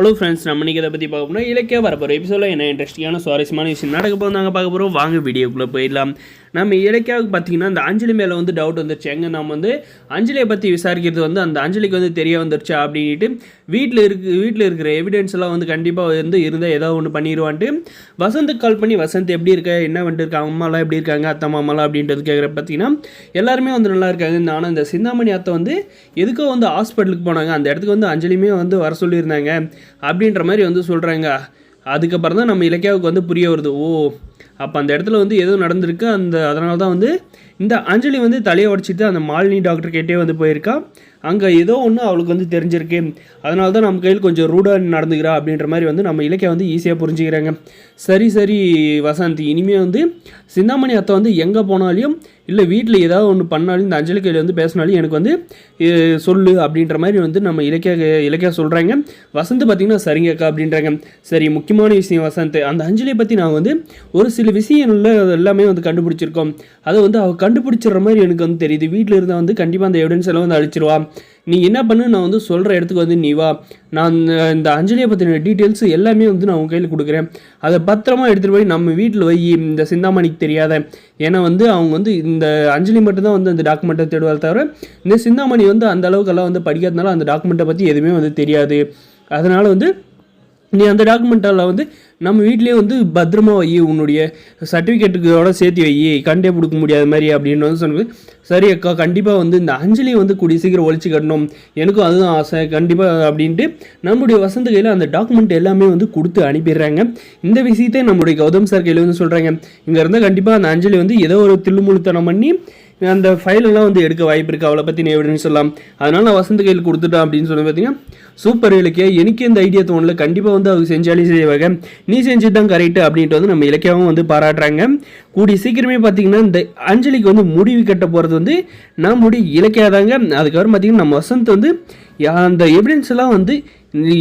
Hello friends, நம்ம இன்றைக்கி இதை பற்றி பார்க்க போனால் இலக்கிய வரப்போகிற எபிசோடில் என்ன இன்ட்ரெஸ்டிங்கான சுவாரஸ்யமான விஷயம் நடக்க போகிறாங்க பார்க்க போகிறோம். வாங்க வீடியோக்குள்ளே போயிடலாம். நம்ம இலக்கியாவுக்கு பார்த்திங்கன்னா அந்த அஞ்சலி மேலே வந்து டவுட் வந்துருச்சு. எங்கே நம்ம வந்து அஞ்சலியை பற்றி விசாரிக்கிறது வந்து அந்த அஞ்சலிக்கு வந்து தெரிய வந்துருச்சா அப்படின்ட்டு வீட்டில் இருக்கிற எவிடன்ஸ் எல்லாம் வந்து கண்டிப்பாக வந்து இருந்தால் ஏதோ ஒன்று பண்ணிடுவான்ட்டு வசந்துக்கு கால் பண்ணி, வசந்த் எப்படி இருக்க, என்ன வந்துட்டு இருக்காங்க, அம்மாலாம் எப்படி இருக்காங்க, அத்தை மாமாலாம் அப்படின்றது கேட்குற பார்த்தீங்கன்னா எல்லாருமே வந்து நல்லா இருக்காங்க. ஆனால் இந்த சிந்தாமணி அத்தை வந்து எதுக்கோ வந்து ஹாஸ்பிட்டலுக்கு போனாங்க, அந்த இடத்துக்கு வந்து அஞ்சலியுமே வந்து வர சொல்லியிருந்தாங்க அப்படின்ற மாதிரி வந்து சொல்கிறாங்க. அதுக்கப்புறம் தான் நம்ம இலக்கியாவுக்கு வந்து புரிய வருது, ஓ அப்போ அந்த இடத்துல வந்து எதுவும் நடந்திருக்கு, அதனால தான் வந்து இந்த அஞ்சலி வந்து தலையை உடச்சிட்டு அந்த மாலினி டாக்டர் கிட்டே வந்து போயிருக்கா. அங்கே ஏதோ ஒன்று அவளுக்கு வந்து தெரிஞ்சிருக்கு, அதனால தான் நம்ம கையில் கொஞ்சம் ரூடாக நடந்துக்கிறா அப்படின்ற மாதிரி வந்து நம்ம இலக்கியா வந்து ஈஸியாக புரிஞ்சுக்கிறாங்க. சரி வசந்த், இனிமேல் வந்து சிந்தாமணி அத்தை வந்து எங்கே போனாலையும் இல்லை வீட்டில் ஏதாவது ஒன்று பண்ணாலும் இந்த அஞ்சலி கையில் வந்து பேசினாலும் எனக்கு வந்து சொல்லு அப்படின்ற மாதிரி வந்து நம்ம இலக்கியா சொல்கிறாங்க. வசந்த் பார்த்திங்கன்னா சரிங்கக்கா அப்படின்றாங்க. சரி, முக்கியமான விஷயம் வசந்த், அந்த அஞ்சலியை பற்றி நான் வந்து ஒரு சில விஷயங்கள் எல்லாமே வந்து கண்டுபிடிச்சிருக்கோம். அதை வந்து அவள் கண்டுபிடிச்சிடுற மாதிரி எனக்கு வந்து தெரியுது. வீட்டில் இருந்தால் வந்து கண்டிப்பாக அந்த எவிடன்ஸ் எல்லாம் வந்து அழிச்சிருவா. நீ என்ன பண்ணு, நான் வந்து சொல்கிற இடத்துக்கு வந்து நீ வா, நான் இந்த அஞ்சலியை பற்றின டீட்டெயில்ஸ் எல்லாமே வந்து நான் உன் கையில் கொடுக்குறேன், அதை பத்திரமா எடுத்துகிட்டு போய் நம்ம வீட்டில் வை, இந்த சிந்தாமணிக்கு தெரியாத. ஏன்னா வந்து அவங்க வந்து இந்த அஞ்சலி மட்டும்தான் வந்து அந்த டாக்குமெண்ட்டை தேடுவாள் தவிர இந்த சிந்தாமணி வந்து அந்த அளவுக்கெல்லாம் வந்து படிக்காதனால அந்த டாக்குமெண்ட்டை பற்றி எதுவுமே வந்து தெரியாது. அதனால் வந்து நீ அந்த டாக்குமெண்ட்டெல்லாம் வந்து நம்ம வீட்லேயே வந்து பத்திரமா வை, உன்னுடைய சர்டிஃபிகேட்டுக்கோட சேர்த்து வை, கண்டே கொடுக்க முடியாத மாதிரி அப்படின்னு வந்து சொன்னது. சரி அக்கா, கண்டிப்பாக வந்து இந்த அஞ்சலியை வந்து கூடிய சீக்கிரம் ஒழிச்சு கட்டணும், எனக்கும் அதுதான் ஆசை கண்டிப்பாக அப்படின்ட்டு நம்முடைய வசந்த கையில் அந்த டாக்குமெண்ட் எல்லாமே வந்து கொடுத்து அனுப்பிடுறாங்க. இந்த விஷயத்தை நம்முடைய கௌதம் சார் கையில் வந்து சொல்கிறாங்க. இங்கே இருந்தால் கண்டிப்பாக அந்த அஞ்சலி வந்து ஏதோ ஒரு தில்லுமுழுத்தனம் பண்ணி அந்த ஃபைலெல்லாம் வந்து எடுக்க வாய்ப்பு இருக்குது, அவளை பற்றி எவிடன்ஸ் சொல்லலாம், அதனால் நான் வசந்த கையில் கொடுத்துட்டேன் அப்படின்னு சொல்லி பார்த்தீங்கன்னா சூப்பர் இலக்கியா, எனக்கு இந்த ஐடியா தோணல, கண்டிப்பாக வந்து அவங்க செஞ்சாலே செய்வாங்க, நீ செஞ்சு தான் கரெக்டு அப்படின்ட்டு வந்து நம்ம இலக்கியாவும் வந்து பாராட்டுறாங்க. கூடிய சீக்கிரமே பார்த்தீங்கன்னா இந்த அஞ்சலிக்கு வந்து முடிவு கட்ட போகிறது வந்து நம்முடைய இலக்கியா தாங்க. அதுக்கப்புறம் பார்த்தீங்கன்னா நம்ம வசந்த் வந்து அந்த எவிடன்ஸ் எல்லாம் வந்து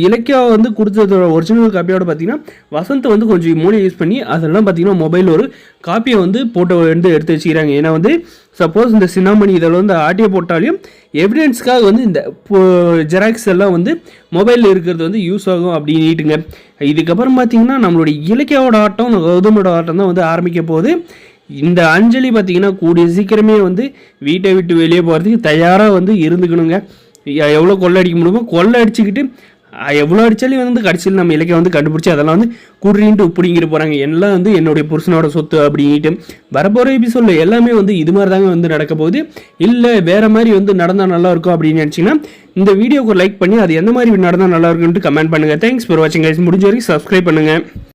இலக்கியா வந்து கொடுத்ததோட ஒரிஜினல் காப்பியோட பார்த்தீங்கன்னா வசந்த் வந்து கொஞ்சம் மூளை யூஸ் பண்ணி அதெல்லாம் பார்த்தீங்கன்னா மொபைல் ஒரு காப்பியை வந்து போட்டோ எடுத்து வச்சுக்கிறாங்க. ஏன்னா வந்து சப்போஸ் இந்த சின்னாமணி இதில் வந்து ஆட்டியை போட்டாலையும் எவிடன்ஸ்க்காக வந்து இந்த ஜெராக்ஸ் எல்லாம் வந்து மொபைலில் இருக்கிறது வந்து யூஸ் ஆகும் அப்படின்ட்டுங்க. இதுக்கப்புறம் பார்த்தீங்கன்னா நம்மளுடைய இலக்கியாவோட ஆட்டம், கௌதமோட ஆட்டம் தான் வந்து ஆரம்பிக்க போகுது. இந்த அஞ்சலி பார்த்தீங்கன்னா கூடிய சீக்கிரமே வந்து வீட்டை விட்டு வெளியே போகிறதுக்கு தயாராக வந்து இருந்துக்கணுங்க. எவ்வளோ கொள்ளை அடிக்க முடியுமோ கொள்ளை அடிச்சுக்கிட்டு எவ்வளோ அடித்தாலும் வந்து கடைசியில் நம்ம இலக்கிய வந்து கண்டுபிடிச்சி அதெல்லாம் வந்து குடிட்டு பிடிங்கிட்டு போகிறாங்க. எல்லாம் வந்து என்னுடைய புருஷனோட சொத்து அப்படின்ட்டு வரப்போகிற எபிசோடில் எல்லாமே வந்து இது மாதிரி தாங்க வந்து நடக்க போகுது. இல்லை வேறு மாதிரி வந்து நடந்தால் நல்லாயிருக்கும் அப்படின்னு நினச்சிங்கன்னா இந்த வீடியோக்கு லைக் பண்ணி அது எந்த மாதிரி நடந்தால் நல்லா இருக்குன்ட்டு கமெண்ட் பண்ணுங்கள். தேங்க்ஸ் ஃபார் வாட்சிங் கைஸ். முடிஞ்ச வரைக்கும் சப்ஸ்கிரைப் பண்ணுங்கள்.